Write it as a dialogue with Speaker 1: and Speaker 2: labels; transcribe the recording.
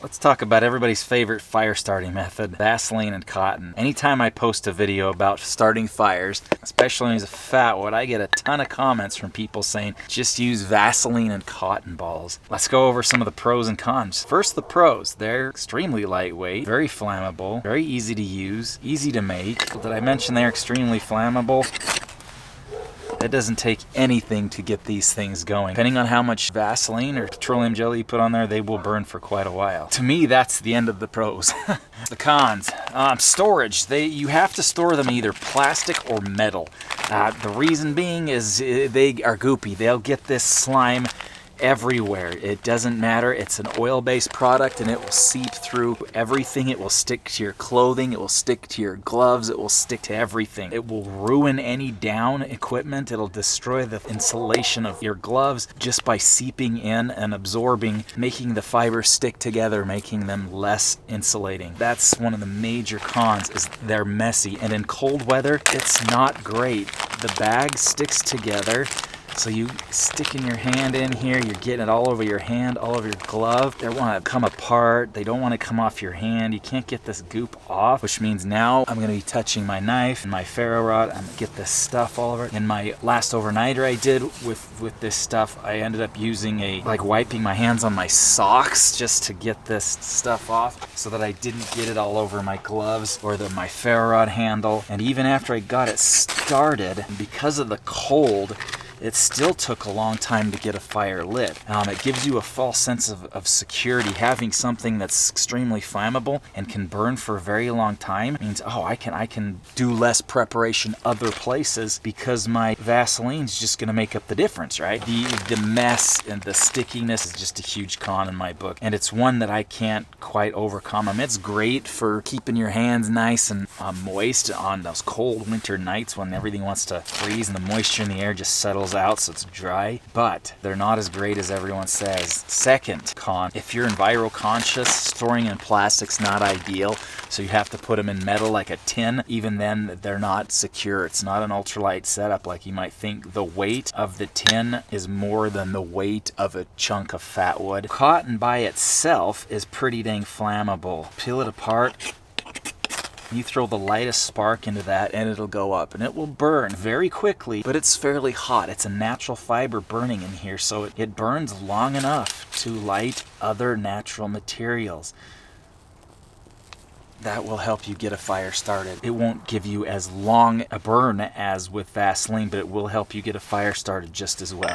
Speaker 1: Let's talk about everybody's favorite fire starting method, Vaseline and cotton. Anytime I post a video about starting fires, especially when it's a fatwood, I get a ton of comments from people saying, just use Vaseline and cotton balls. Let's go over some of the pros and cons. First, the pros. They're extremely lightweight, very flammable, very easy to use, easy to make. Did I mention they're extremely flammable? It doesn't take anything to get these things going. Depending on how much Vaseline or petroleum jelly you put on there, they will burn for quite a while. To me, that's the end of the pros. The cons. Storage. You have to store them either plastic or metal. The reason being is they are goopy. They'll get this slime everywhere. It doesn't matter. It's an oil-based product and it will seep through everything. It will stick to your clothing. It will stick to your gloves. It will stick to everything. It will ruin any down equipment. It'll destroy the insulation of your gloves just by seeping in and absorbing, making the fibers stick together, making them less insulating. That's one of the major cons, is they're messy. And in cold weather, it's not great. The bag sticks together. So you sticking your hand in here, you're getting it all over your hand, all over your glove. They want to come apart. They don't want to come off your hand. You can't get this goop off, which means now I'm going to be touching my knife and my ferro rod. I'm going to get this stuff all over it. In my last overnighter I did with this stuff, I ended up using wiping my hands on my socks just to get this stuff off so that I didn't get it all over my gloves or my ferro rod handle. And even after I got it started, because of the cold, it still took a long time to get a fire lit. It gives you a false sense of security. Having something that's extremely flammable and can burn for a very long time means, oh, I can do less preparation other places because my Vaseline's just going to make up the difference, right? The mess and the stickiness is just a huge con in my book, and it's one that I can't quite overcome. I mean, it's great for keeping your hands nice and moist on those cold winter nights when everything wants to freeze and the moisture in the air just settles out so it's dry, but they're not as great as everyone says. Second con, if you're enviro conscious, storing in plastic's not ideal, so you have to put them in metal like a tin. Even then, they're not secure. It's not an ultralight setup like you might think. The weight of the tin is more than the weight of a chunk of fatwood. Cotton by itself is pretty dang flammable. Peel it apart, you throw the lightest spark into that and it'll go up and it will burn very quickly, but it's fairly hot. It's a natural fiber burning in here, so it burns long enough to light other natural materials. That will help you get a fire started. It won't give you as long a burn as with Vaseline, but it will help you get a fire started just as well.